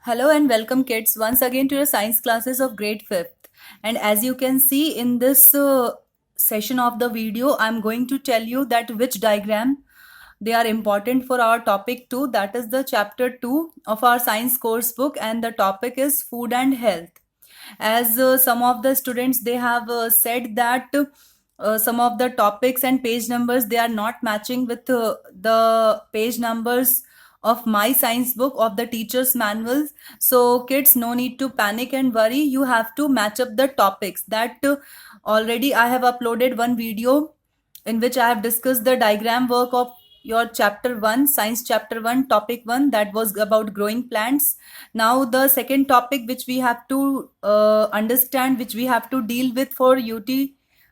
Hello and welcome kids once again to your science classes of grade 5th. And as you can see in this session of the video, I'm going to tell you that which diagram they are important for our topic 2, that is the chapter 2 of our science course book, and the topic is food and health. As some of the students they have said that some of the topics and page numbers they are not matching with the page numbers of my science book of the teacher's manuals. So kids, no need to panic and worry. You have to match up the topics that already I have uploaded one video in which I have discussed the diagram work of your chapter 1, science chapter 1, topic 1, that was about growing plants. Now the second topic which we have to understand, which we have to deal with for UT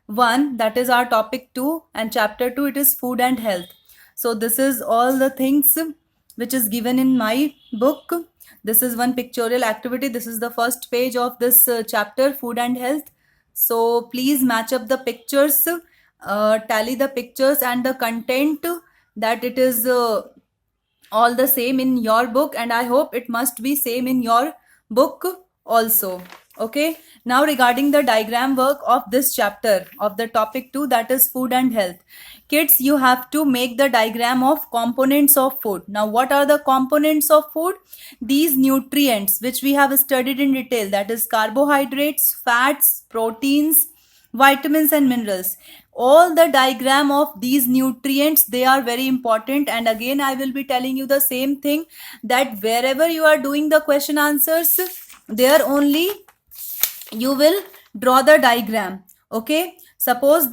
1, that is our topic 2, and chapter 2 it is food and health. So this is all the things which is given in my book. This is one pictorial activity. This is the first page of this chapter, food and health. So please match up the pictures, tally the pictures and the content, that it is all the same in your book, and I hope it must be same in your book also. Okay, now regarding the diagram work of this chapter of the topic 2, that is food and health. Kids, you have to make the diagram of components of food. Now what are the components of food? These nutrients which we have studied in detail, that is carbohydrates, fats, proteins, vitamins and minerals. All the diagram of these nutrients, they are very important. And again I will be telling you the same thing, that wherever you are doing the question answers, there only you will draw the diagram. Okay, suppose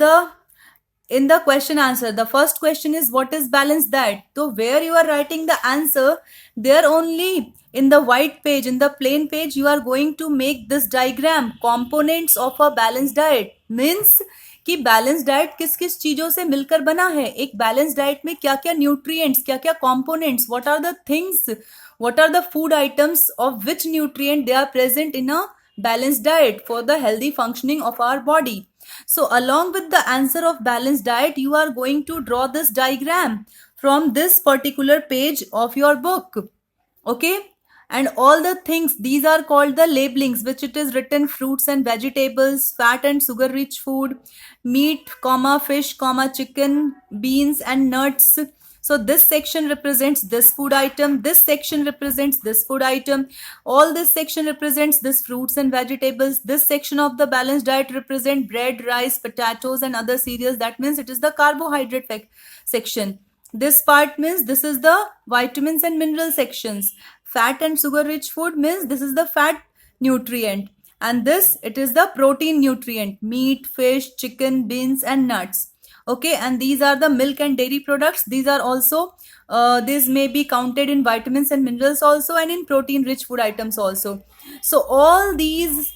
in the question answer, the first question is what is balanced diet. So where you are writing the answer, there only in the white page, in the plain page, you are going to make this diagram, components of a balanced diet. Means कि balance diet किस किस चीजों से मिलकर बना है, एक balance diet में क्या क्या न्यूट्रिएंट्स, क्या क्या components, what are the things, what are the food items of which nutrient they are present in a balanced diet for the healthy functioning of our body. So along with the answer of balanced diet, you are going to draw this diagram from this particular page of your book. Okay, and all the things, these are called the labelings, which it is written fruits and vegetables, fat and sugar rich food, meat, comma, fish, comma, chicken, beans and nuts. So this section represents this food item, this section represents this food item, all this section represents this fruits and vegetables, this section of the balanced diet represent bread, rice, potatoes and other cereals. That means it is the carbohydrate section. This part means this is the vitamins and mineral sections. Fat and sugar rich food means this is the fat nutrient, and this, it is the protein nutrient, meat, fish, chicken, beans and nuts. Okay, and these are the milk and dairy products. These are also these may be counted in vitamins and minerals also, and in protein rich food items also. So all these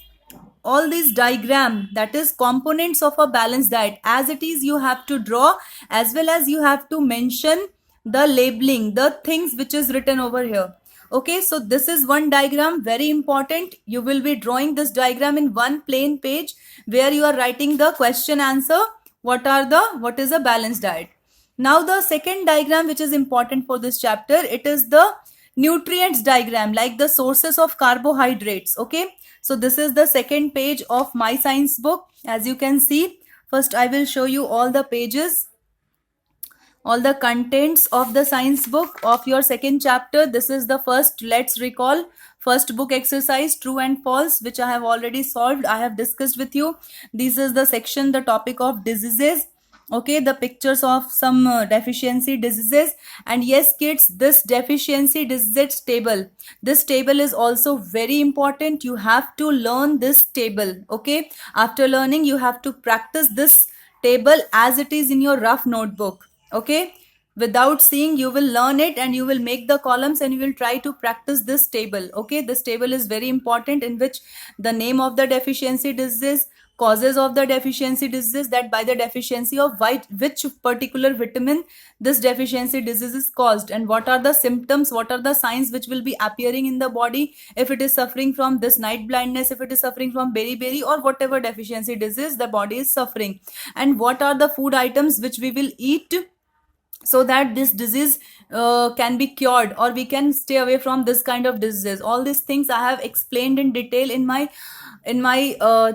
diagram, that is components of a balanced diet, as it is you have to draw, as well as you have to mention the labeling, the things which is written over here. Okay, so this is one diagram, very important. You will be drawing this diagram in one plain page where you are writing the question answer, what is a balanced diet. Now the second diagram which is important for this chapter, it is the nutrients diagram, like the sources of carbohydrates. Okay, so this is the second page of my science book. As you can see, first I will show you all the pages, all the contents of the science book of your second chapter. This is the first, let's recall, first book exercise, true and false, which I have already solved, I have discussed with you. This is the section, the topic of diseases. Okay, the pictures of some deficiency diseases. And yes kids, this deficiency diseases table, this table is also very important. You have to learn this table. Okay, after learning you have to practice this table as it is in your rough notebook. Okay, without seeing, you will learn it and you will make the columns and you will try to practice this table. Okay, this table is very important, in which the name of the deficiency disease, causes of the deficiency disease, that by the deficiency of which particular vitamin this deficiency disease is caused, and what are the symptoms, what are the signs which will be appearing in the body if it is suffering from this night blindness, if it is suffering from beriberi, or whatever deficiency disease the body is suffering, and what are the food items which we will eat so that this disease can be cured, or we can stay away from this kind of diseases. All these things I have explained in detail in my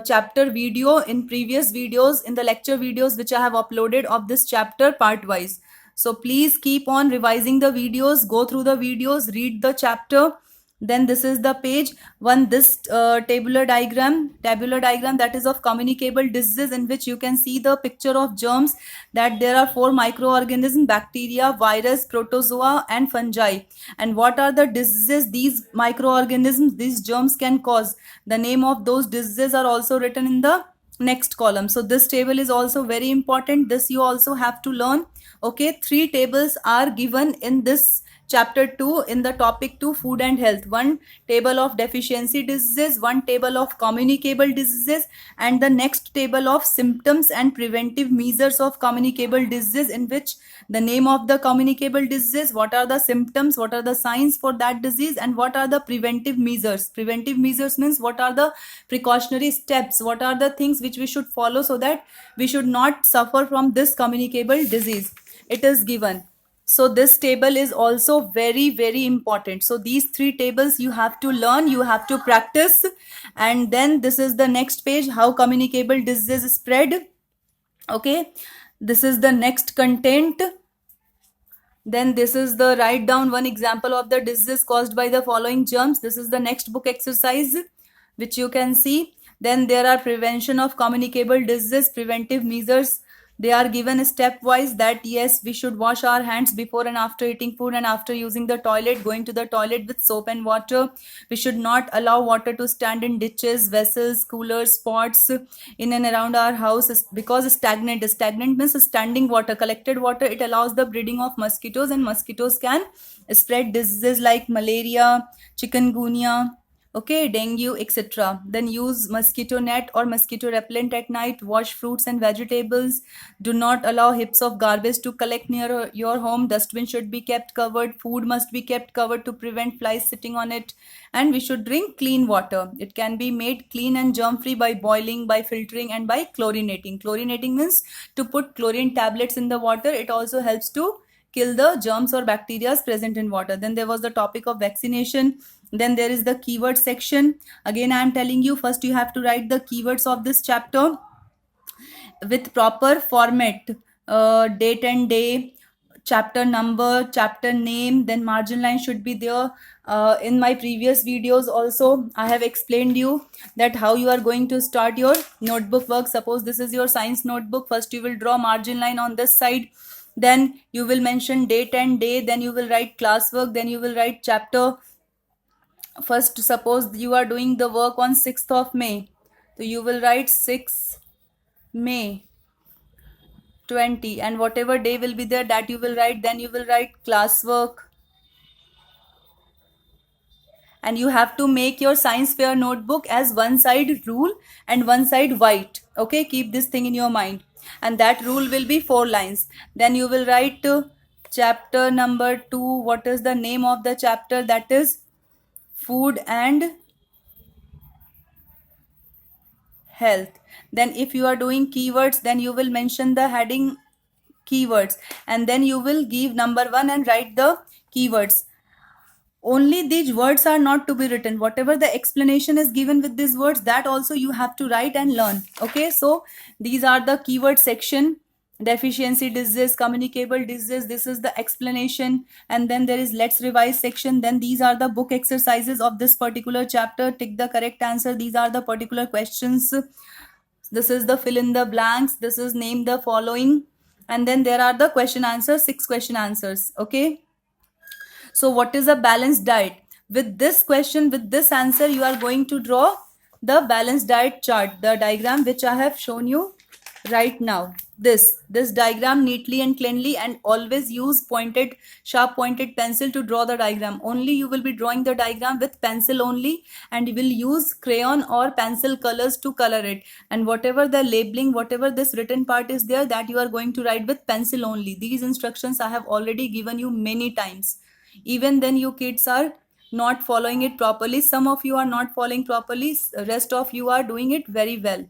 chapter video, in previous videos, in the lecture videos which I have uploaded of this chapter part wise. So please keep on revising the videos, go through the videos, read the chapter. Then this is the page one, this tabular diagram that is of communicable diseases, in which you can see the picture of germs, that there are 4 microorganisms: bacteria, virus, protozoa and fungi. And what are the diseases these microorganisms, these germs can cause? The name of those diseases are also written in the next column. So this table is also very important. This you also have to learn. Okay, 3 tables are given in this chapter 2 in the topic 2, food and health. One table of deficiency diseases, one table of communicable diseases, and the next table of symptoms and preventive measures of communicable diseases, in which the name of the communicable diseases, what are the symptoms, what are the signs for that disease, and what are the preventive measures. Preventive measures means what are the precautionary steps, what are the things which we should follow so that we should not suffer from this communicable disease. It is given. So this table is also very important. So these 3 tables you have to learn, you have to practice. And then this is the next page, how communicable diseases spread. Okay, this is the next content. Then this is the write down one example of the disease caused by the following germs. This is the next book exercise which you can see. Then there are prevention of communicable diseases, preventive measures. They are given stepwise, that yes, we should wash our hands before and after eating food and after using the toilet, going to the toilet with soap and water. We should not allow water to stand in ditches, vessels, coolers, pots in and around our house, because stagnant means standing water, collected water. It allows the breeding of mosquitoes, and mosquitoes can spread diseases like malaria, chikungunya, okay, dengue, etc. Then use mosquito net or mosquito repellent at night. Wash fruits and vegetables. Do not allow heaps of garbage to collect near your home. Dustbin should be kept covered. Food must be kept covered to prevent flies sitting on it. And we should drink clean water. It can be made clean and germ free by boiling, by filtering and by chlorinating. Chlorinating means to put chlorine tablets in the water. It also helps to kill the germs or bacteria present in water. Then there was the topic of vaccination. Then there is the keyword section. Again, I am telling you, first you have to write the keywords of this chapter with proper format. Date and day, chapter number, chapter name, then margin line should be there. In my previous videos also I have explained you that how you are going to start your notebook work. Suppose this is your science notebook. First you will draw margin line on this side, then you will mention date and day, then you will write classwork, then you will write chapter. First, suppose you are doing the work on 6th of May, so you will write 6 May 20, and whatever day will be there, that you will write. Then you will write classwork, and you have to make your science fair notebook as one side rule and one side white. Okay, keep this thing in your mind, and that rule will be 4 lines. Then you will write chapter number 2. What is the name of the chapter? That is food and health. Then if you are doing keywords, then you will mention the heading keywords, and then you will give number 1 and write the keywords. Only these words are not to be written. Whatever the explanation is given with these words, that also you have to write and learn. Okay, so these are the keyword section. Deficiency disease, communicable disease, this is the explanation. And then there is let's revise section. Then these are the book exercises of this particular chapter. Tick the correct answer. These are the particular questions. This is the fill in the blanks. This is name the following. And then there are the question answers, 6 question answers. Okay, so what is a balanced diet? With this question, with this answer, you are going to draw the balanced diet chart, the diagram which I have shown you right now. This diagram neatly and cleanly, and always use sharp pointed pencil to draw the diagram. Only you will be drawing the diagram with pencil only, and you will use crayon or pencil colors to color it. And whatever the labeling, whatever this written part is there, that you are going to write with pencil only. These instructions I have already given you many times. Even then you kids are not following it properly. Some of you are not following properly, rest of you are doing it very well.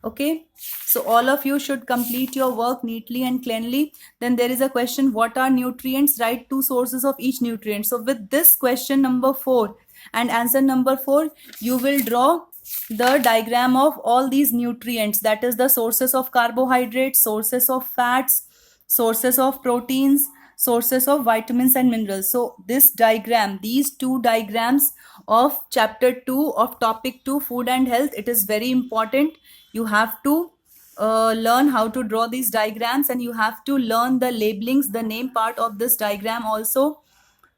Okay, so all of you should complete your work neatly and cleanly. Then there is a question, what are nutrients? Write two sources of each nutrient. So with this question number 4 and answer number 4, you will draw the diagram of all these nutrients, that is the sources of carbohydrates, sources of fats, sources of proteins, sources of vitamins and minerals. So this diagram, these two diagrams of chapter 2 of topic 2, food and health, it is very important. You have to learn how to draw these diagrams, and you have to learn the labelings, the name part of this diagram also.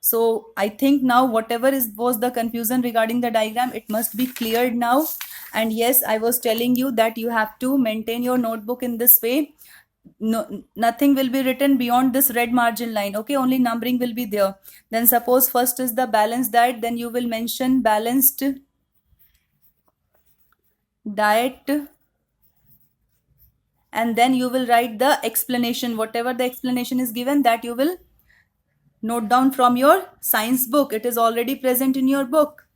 So I think now whatever was the confusion regarding the diagram, it must be cleared now. And yes, I was telling you that you have to maintain your notebook in this way. No, nothing will be written beyond this red margin line. Okay, only numbering will be there. Then suppose first is the balanced diet, then you will mention balanced diet, and then you will write the explanation. Whatever the explanation is given, that you will note down from your science book. It is already present in your book.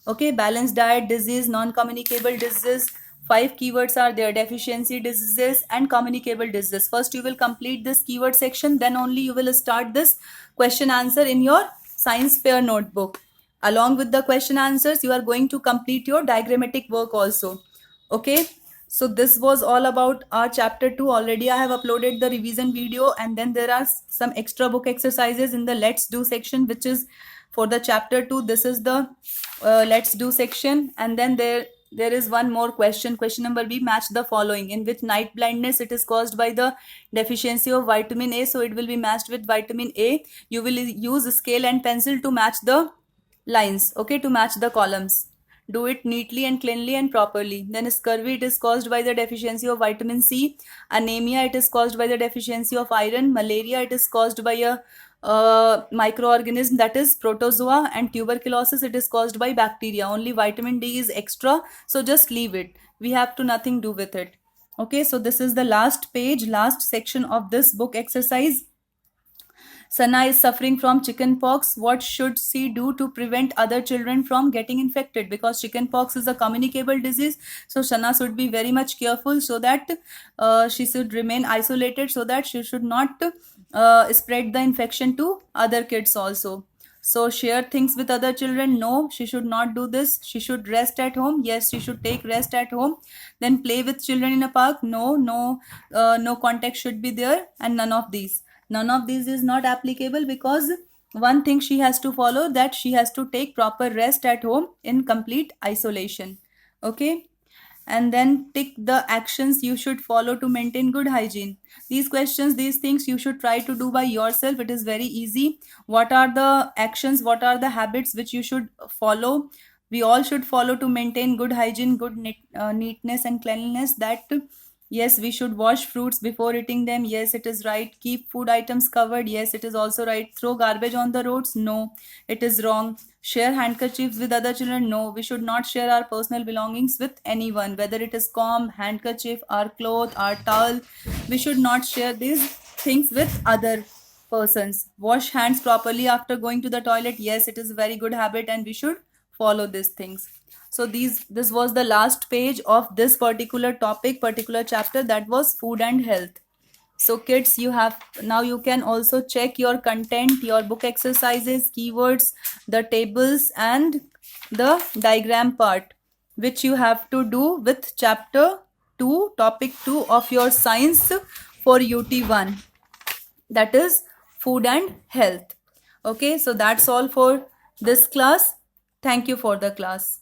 Okay, balanced diet, disease, non-communicable diseases. 5 keywords are there: deficiency diseases and communicable diseases. First you will complete this keyword section, then only you will start this question answer in your science fair notebook. Along with the question answers, you are going to complete your diagrammatic work also. Okay, so this was all about our chapter 2. Already I have uploaded the revision video, and then there are some extra book exercises in the let's do section, which is for the chapter 2. This is the let's do section, and then there is one more question. Question number B, match the following. In which night blindness it is caused by the deficiency of vitamin A? So it will be matched with vitamin A. You will use scale and pencil to match the lines, okay, to match the columns. Do it neatly and cleanly and properly. Then scurvy, it is caused by the deficiency of vitamin C. Anemia, it is caused by the deficiency of iron. Malaria, it is caused by a microorganism, that is protozoa. And tuberculosis, it is caused by bacteria. Only vitamin D is extra, so just leave it. We have to nothing do with it. Okay, so this is the last page, last section of this book exercise. Sana is suffering from chickenpox. What should she do to prevent other children from getting infected? Because chickenpox is a communicable disease, so Sana should be very much careful, so that she should remain isolated, so that she should not spread the infection to other kids also. So share things with other children? No, she should not do this. She should rest at home? Yes, she should take rest at home. Then play with children in a park? No, no contact should be there, and none of these. None of these is not applicable, because one thing she has to follow, that she has to take proper rest at home in complete isolation. Okay, and then tick the actions you should follow to maintain good hygiene. These questions, these things you should try to do by yourself. It is very easy. What are the actions, what are the habits which you should follow? We all should follow to maintain good hygiene, good neatness and cleanliness. That yes, we should wash fruits before eating them. Yes, it is right. Keep food items covered. Yes, it is also right. Throw garbage on the roads? No, it is wrong. Share handkerchiefs with other children? No, we should not share our personal belongings with anyone, whether it is comb, handkerchief, our cloth, our towel. We should not share these things with other persons. Wash hands properly after going to the toilet? Yes, it is a very good habit, and we should follow these things. So this was the last page of this particular topic, particular chapter, that was food and health. So kids, you can also check your content, your book exercises, keywords, the tables, and the diagram part, which you have to do with chapter 2, topic 2 of your science for UT1, that is food and health. Okay, so that's all for this class. Thank you for the class.